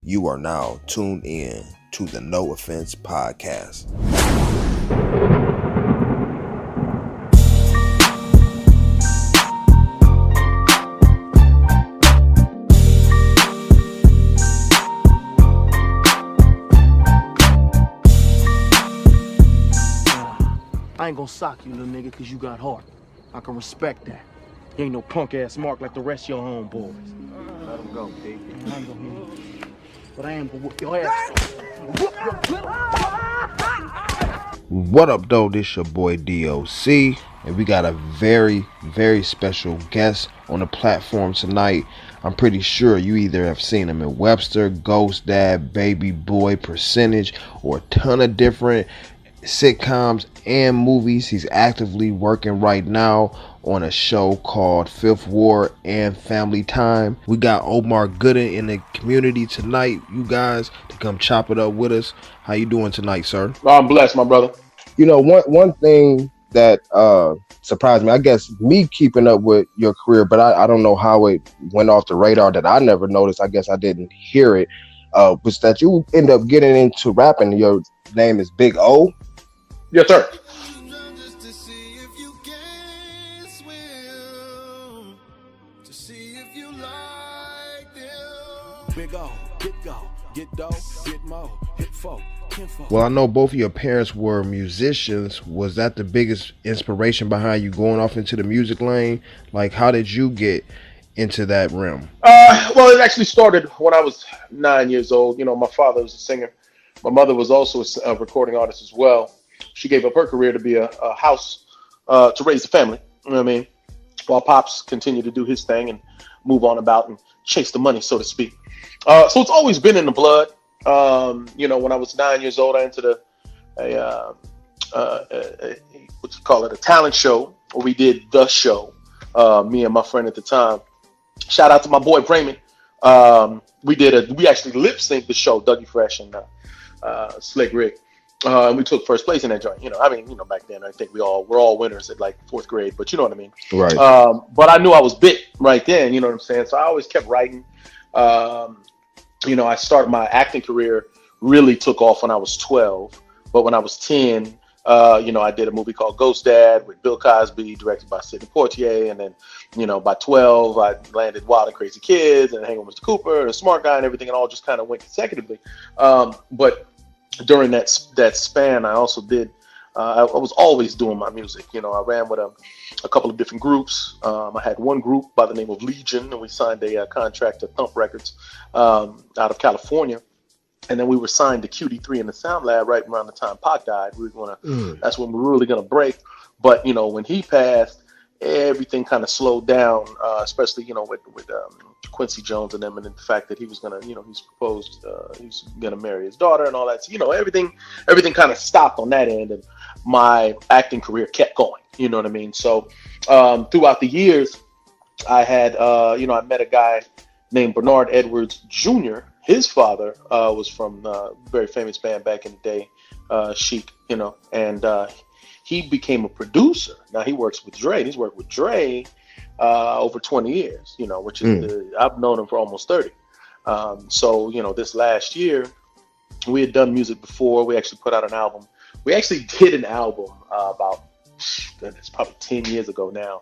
You are now tuned in to the No Offense Podcast. I ain't gonna sock you, little nigga, cause you got heart. I can respect that. You ain't no punk-ass mark like the rest of your homeboys. Let him go, P. I ain't gonna hear you. But I am gonna whoop your ass. Whoop your What up, though? This your boy DOC, and we got a very, very special guest on the platform tonight. I'm pretty sure you either have seen him in Webster, Ghost Dad, Baby Boy, Percentage, or a ton of different sitcoms and movies. He's actively working right now on a show called Fifth Ward and Family Time. We got Omar Gooding in the community tonight, you guys, to come chop it up with us. How you doing tonight, sir? I'm blessed, my brother. You know, one thing that surprised me, I guess me keeping up with your career, but I don't know how it went off the radar that I never noticed. I guess I didn't hear it, was that you end up getting into rapping. Your name is Big O. Yes, sir. Big O, get go, get dough, get mo, hit folk. Well, I know both of your parents were musicians. Was that the biggest inspiration behind you going off into the music lane? Like, how did you get into that realm? Well, it actually started when I was 9 years old. You know, my father was a singer. My mother was also a recording artist as well. She gave up her career to be a house to raise the family. You know what I mean? While Pops continued to do his thing and move on about and chase the money, so to speak. So it's always been in the blood. You know, when I was 9 years old, I entered a talent show, where we did the show. Me and my friend at the time. Shout out to my boy Brayman. We actually lip synced the show, Dougie Fresh and Slick Rick. And we took first place in that joint. You know, I mean, you know, back then I think we're all winners at like fourth grade, but you know what I mean. Right. But I knew I was bit right then. You know what I'm saying? So I always kept writing. You know, I started my acting career, really took off when I was 12. But when I was 10, you know, I did a movie called Ghost Dad with Bill Cosby, directed by Sidney Poitier. And then, you know, by 12, I landed Wild and Crazy Kids and Hanging with Mr. Cooper and A Smart Guy and everything. And all just kind of went consecutively. But during that span, I also did, I was always doing my music. You know, I ran with a couple of different groups. I had one group by the name of Legion, and we signed a contract to Thump Records out of California. And then we were signed to QD3 in the Sound Lab right around the time Pac died. That's when we were really going to break. But, you know, when he passed, everything kind of slowed down, especially, you know, with Quincy Jones and them, and the fact that he was going to, you know, he's proposed, he's going to marry his daughter and all that. So, you know, everything kind of stopped on that end, and my acting career kept going. You know what I mean? So throughout the years, I had, you know, I met a guy named Bernard Edwards Jr. His father was from a very famous band back in the day, Chic, you know, and he became a producer. Now he works with Dre. He's worked with Dre over 20 years, you know, which is, I've known him for almost 30. So, you know, this last year, we had done music before. We actually put out an album. We actually did an album about, it's probably 10 years ago now,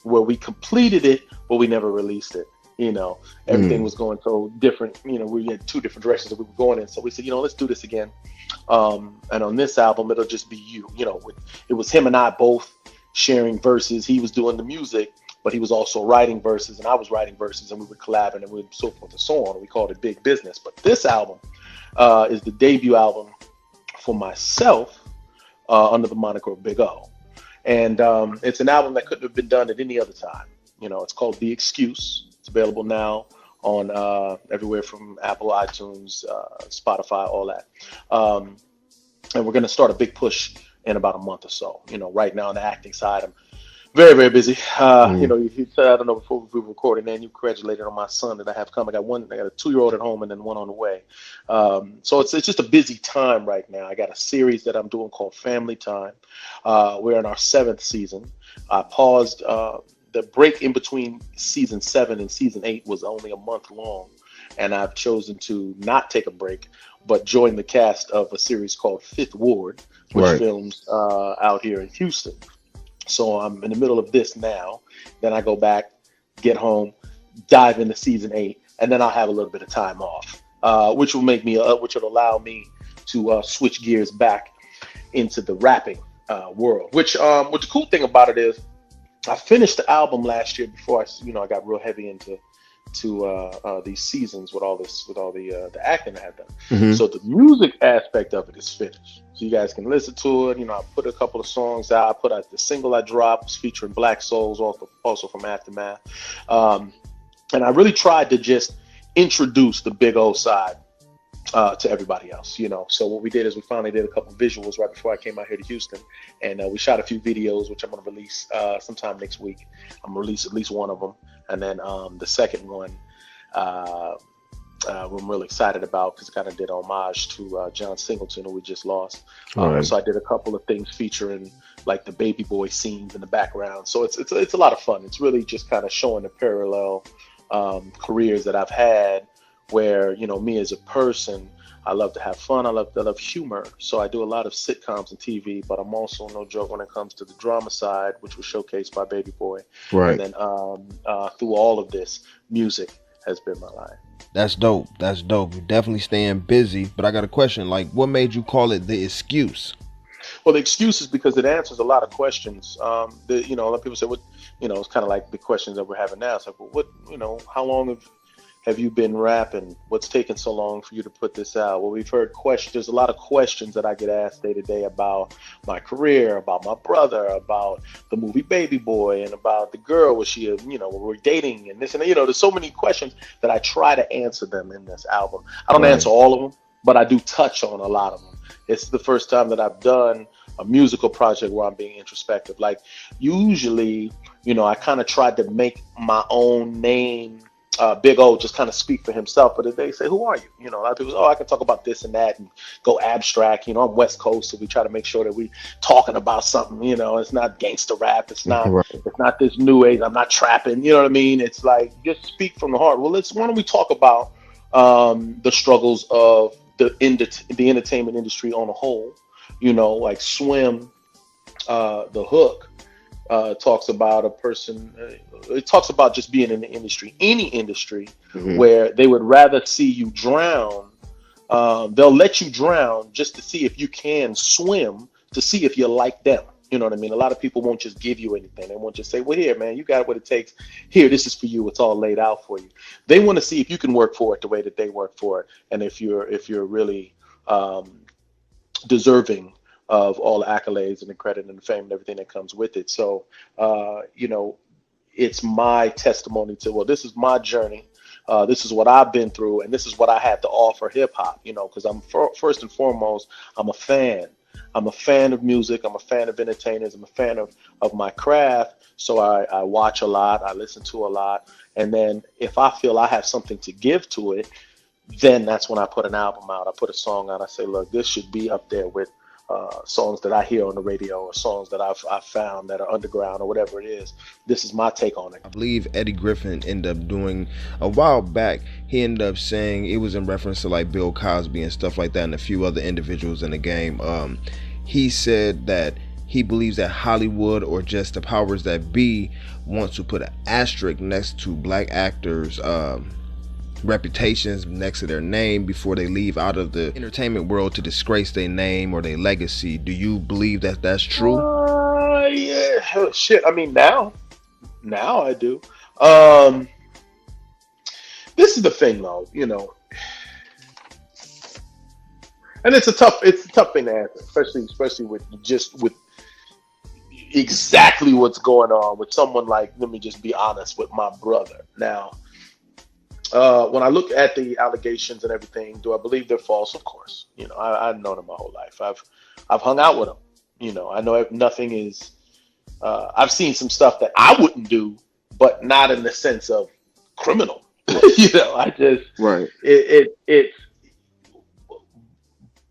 where we completed it, but we never released it. You know, everything was going so different. You know, we had two different directions that we were going in. So we said, you know, let's do this again. And on this album, it'll just be you. You know, it was him and I both sharing verses. He was doing the music, but he was also writing verses, and I was writing verses, and we were collabing, and we so forth and so on. We called it Big Business. But this album is the debut album for myself under the moniker of Big O. And it's an album that couldn't have been done at any other time. You know, it's called The Excuse. It's available now on everywhere from Apple, iTunes, Spotify, all that. And we're going to start a big push in about a month or so. You know, right now on the acting side, I'm very, very busy. You know, you said, I don't know, before we were recording, and you congratulated on my son that I have come. I got a 2-year-old at home and then one on the way. So it's just a busy time right now. I got a series that I'm doing called Family Time. We're in our 7th season. I paused. The break in between season 7 and season 8 was only a month long. and I've chosen to not take a break, but join the cast of a series called Fifth Ward, which Right. films out here in Houston. So I'm in the middle of this now. Then I go back, get home, dive into season 8, and then I'll have a little bit of time off, which will make me, which will allow me to switch gears back into the rapping world. Which the cool thing about it is, I finished the album last year before I got real heavy into these seasons with all the acting I had done. Mhm. So the music aspect of it is finished. So you guys can listen to it. I put a couple of songs out. I put out the single I dropped was featuring Black Souls, also from Aftermath. And I really tried to just introduce the Big O side to everybody else, So what we did is we finally did a couple visuals right before I came out here to Houston, and we shot a few videos, which I'm going to release sometime next week. I'm going to release at least one of them, and then the second one I'm really excited about because it kind of did homage to John Singleton, who we just lost. Right. So I did a couple of things featuring like the baby boy scenes in the background. So it's a lot of fun. It's really just kind of showing the parallel careers that I've had, where me as a person, I love to have fun. I love humor. So I do a lot of sitcoms and TV, but I'm also no joke when it comes to the drama side, which was showcased by Baby Boy. Right. And then through all of this, music has been my life. That's dope. That's dope. You're definitely staying busy. But I got a question. Like, what made you call it The Excuse? Well, the excuse is because it answers a lot of questions. A lot of people say, "What?" It's kind of like the questions that we're having now. It's like, well, what? How long have you been rapping? What's taking so long for you to put this out? Well, we've heard questions. There's a lot of questions that I get asked day to day about my career, about my brother, about the movie Baby Boy, and about the girl. Was she, we're dating, and this and that. There's so many questions that I try to answer them in this album. I don't answer all of them, but I do touch on a lot of them. It's the first time that I've done a musical project where I'm being introspective. Like usually, I kind of tried to make my own name. Big O just kind of speak for himself, but if they say, "Who are you?" A lot of people say, "Oh, I can talk about this and that," and go abstract. I'm West Coast, so we try to make sure that we talking about something. It's not gangster rap. It's not. Right. It's not this new age. I'm not trapping. You know what I mean? It's like just speak from the heart. Well, why don't we talk about the struggles of the entertainment industry on a whole? Like Swim, the hook. Talks about a person, it talks about just being in the industry, any industry, where they would rather see you drown. They'll let you drown just to see if you can swim, to see if you're like them. You know what I mean? A lot of people won't just give you anything. They won't just say, "Well, here, man, you got what it takes. Here, this is for you. It's all laid out for you." They want to see if you can work for it the way that they work for it, and if you're really deserving of all the accolades and the credit and the fame and everything that comes with it. So, it's my testimony to, well, this is my journey. This is what I've been through, and this is what I had to offer hip hop, because I'm first and foremost, I'm a fan. I'm a fan of music. I'm a fan of entertainers. I'm a fan of my craft. So I watch a lot. I listen to a lot. And then if I feel I have something to give to it, then that's when I put an album out. I put a song out. I say, look, this should be up there with songs that I hear on the radio, or songs that I've found that are underground, or whatever it is. This is my take on it. I believe Eddie Griffin ended up doing a while back. He ended up saying it was in reference to like Bill Cosby and stuff like that, and a few other individuals in the game. He said that he believes that Hollywood, or just the powers that be, wants to put an asterisk next to black actors' reputations next to their name before they leave out of the entertainment world to disgrace their name or their legacy. Do you believe that that's true? Yeah, shit. I mean, now I do. This is the thing, though. And it's a tough thing to answer, especially with exactly what's going on with someone like, let me just be honest, with my brother. Now, when I look at the allegations and everything, do I believe they're false? Of course. I've known him my whole life. I've hung out with him. I know nothing is. I've seen some stuff that I wouldn't do, but not in the sense of criminal. I just Right. It.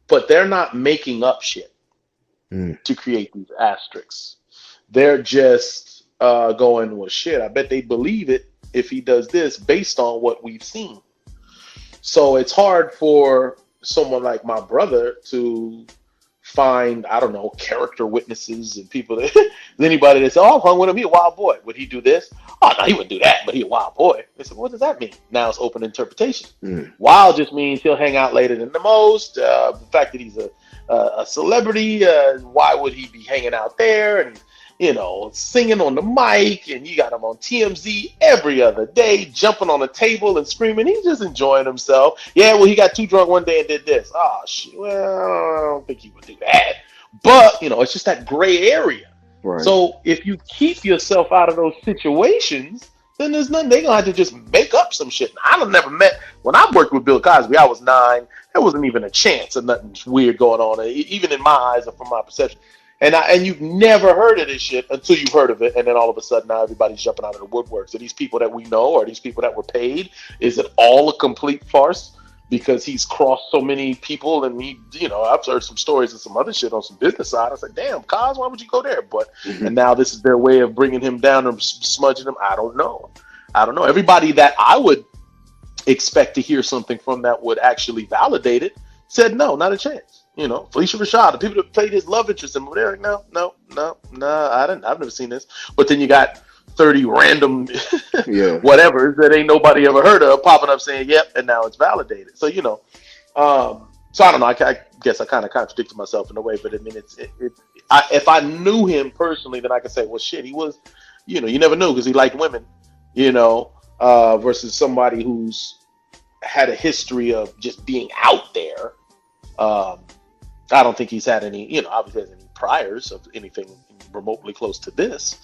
But they're not making up shit to create these asterisks. They're just going, well, shit, I bet they believe it if he does this based on what we've seen. So it's hard for someone like my brother to find, I don't know, character witnesses and people that anybody that says, oh, I've hung with him, he a wild boy. Would he do this? Oh no, he wouldn't do that, but he a wild boy. They said, what does that mean? Now it's open interpretation. Wild just means he'll hang out later than the most. The fact that he's a celebrity, why would he be hanging out there and, you know, singing on the mic, and you got him on TMZ every other day, jumping on the table and screaming. He's just enjoying himself. Yeah, well, he got too drunk one day and did this. Oh, shit. Well, I don't think he would do that. But, you know, it's just that gray area. Right. So if you keep yourself out of those situations, then there's nothing. They're going to have to just make up some shit. I've never met, when I worked with Bill Cosby, I was 9. There wasn't even a chance of nothing weird going on, even in my eyes or from my perception. And you've never heard of this shit until you've heard of it, and then all of a sudden now everybody's jumping out of the woodworks. Are these people that we know? Are these people that were paid? Is it all a complete farce because he's crossed so many people? And he, you know, I've heard some stories and some other shit on some business side. I was like, damn, Cos, why would you go there? But and now this is their way of bringing him down or smudging him. I don't know. Everybody that I would expect to hear something from that would actually validate it said no, not a chance. You know, Felicia Rashad, the people that played his love interest in him, they're like, no, I've never seen this. But then you got 30 random whatever that ain't nobody ever heard of popping up saying, yep, and now it's validated. So, you know, so I don't know. I guess I kind of contradicted myself in a way, but I mean, if I knew him personally, then I could say, well, shit, he was, you know, you never knew because he liked women, you know, versus somebody who's had a history of just being out there. I don't think he's had any, you know, obviously has any priors of anything remotely close to this.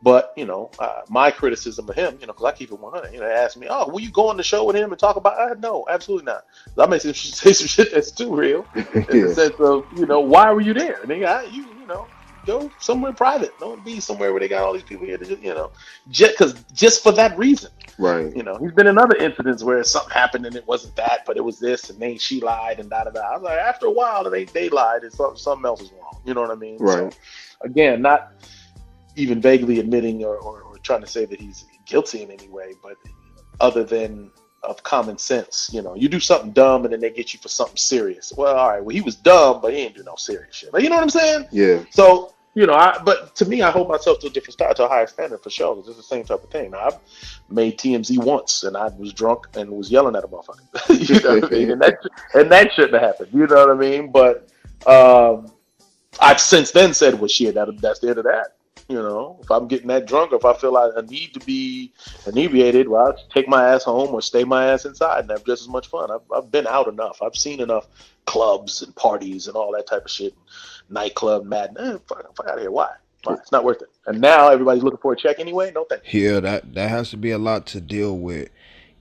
But, you know, my criticism of him, you know, because I keep it 100, you know, they ask me, oh, will you go on the show with him and talk about, no, absolutely not. I may say some shit that's too real in the sense of, you know, why were you there? And then you know, go somewhere private. Don't be somewhere where they got all these people here to just, you know, just for that reason. Right. You know, he's been in other incidents where something happened and it wasn't that, but it was this, and then she lied and da-da-da. I was like, after a while, they lied and something else is wrong. You know what I mean? Right. So, again, not even vaguely admitting or trying to say that he's guilty in any way, but other than of common sense. You know, you do something dumb and then they get you for something serious. Well, all right, well, he was dumb, but he didn't do no serious shit. Like, you know what I'm saying? Yeah. So, you know, but to me, I hold myself to a different style, to a higher standard for sure. Because it's the same type of thing. Now, I've made TMZ once, and I was drunk and was yelling at a motherfucker. You know what I mean? And that shouldn't have happened. You know what I mean? But I've since then said, well, shit, that's the end of that. You know, if I'm getting that drunk, or if I feel like I need to be inebriated, well, I'll take my ass home or stay my ass inside and have just as much fun. I've been out enough. I've seen enough clubs and parties and all that type of shit. Nightclub madness. Fuck out of here. Why? It's not worth it. And now everybody's looking for a check anyway. No thank you. Yeah, that has to be a lot to deal with.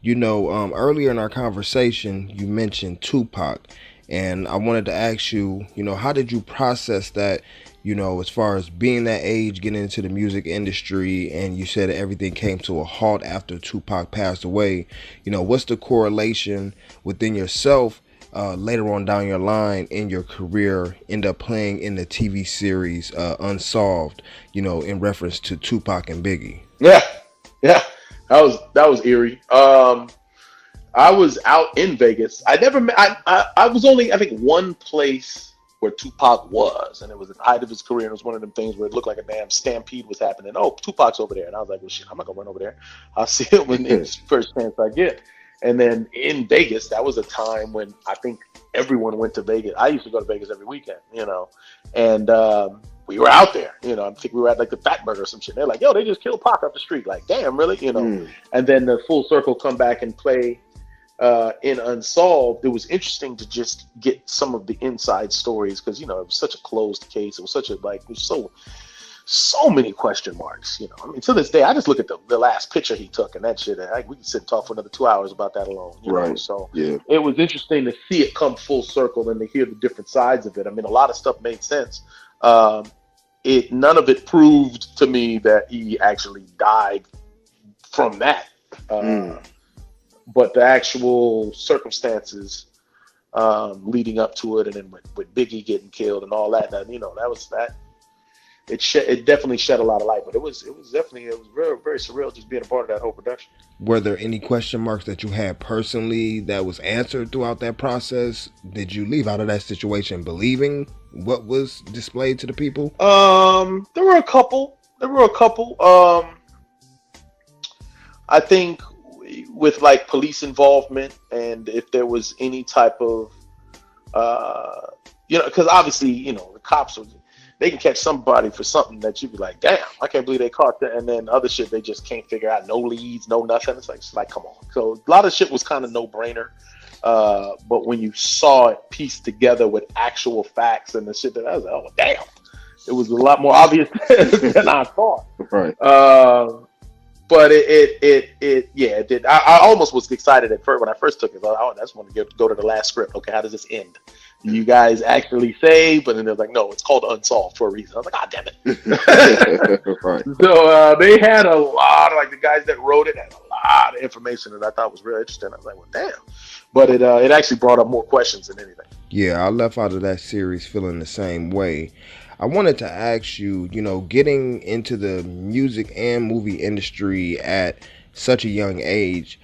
You know, earlier in our conversation, you mentioned Tupac, and I wanted to ask you, you know, how did you process that? You know, as far as being that age, getting into the music industry, and you said everything came to a halt after Tupac passed away. You know, what's the correlation within yourself later on down your line in your career, end up playing in the TV series Unsolved, you know, in reference to Tupac and Biggie? Yeah. That was eerie. I was out in Vegas. I never met, I was only, I think, one place where Tupac was, and it was at the height of his career, and it was one of them things where it looked like a damn stampede was happening. Oh, Tupac's over there. And I was like, well, shit, I'm not gonna run over there. I'll see him when it's the first chance I get. And then in Vegas, that was a time when I think everyone went to Vegas. I used to go to Vegas every weekend, you know, and we were out there, you know. I think we were at like the Fat Burger or some shit. They're like, yo, they just killed Pac up the street. Like, damn, really? You know. And then the full circle come back and play in Unsolved. It was interesting to just get some of the inside stories because, you know, it was such a closed case. It was such a, like, it was so many question marks, you know. I mean, to this day, I just look at the last picture he took and that shit, and we can sit and talk for another 2 hours about that alone, you know? So yeah, it was interesting to see it come full circle and to hear the different sides of it. I mean, a lot of stuff made sense. None of it proved to me that he actually died from that. But the actual circumstances leading up to it, and then with Biggie getting killed and all that, you know, that was that. it definitely shed a lot of light. But it was very very surreal just being a part of that whole production. Were there any question marks that you had personally that was answered throughout that process? Did you leave out of that situation believing what was displayed to the people? There were a couple. I think with like police involvement, and if there was any type of because obviously, the cops they can catch somebody for something that you'd be like, damn, I can't believe they caught that, and then other shit they just can't figure out, no leads, no nothing. It's like come on. So a lot of shit was kind of no brainer. But when you saw it pieced together with actual facts and the shit, that I was like, oh damn, it was a lot more obvious than I thought. Right. But it did. I almost was excited at first when I first took it. I just want to go to the last script. Okay, how does this end? You guys actually say, but then they're like, no, it's called Unsolved for a reason. I was like, God damn it. Right. So they had a lot, like the guys that wrote it had a lot of information that I thought was real interesting. I was like, well, damn. But it actually brought up more questions than anything. Yeah, I left out of that series feeling the same way. I wanted to ask you, getting into the music and movie industry at such a young age,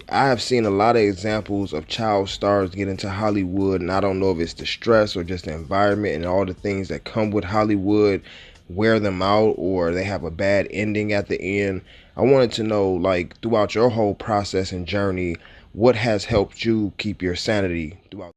I have seen a lot of examples of child stars get into Hollywood, and I don't know if it's the stress or just the environment and all the things that come with Hollywood wear them out, or they have a bad ending at the end. I wanted to know, like, throughout your whole process and journey, what has helped you keep your sanity throughout?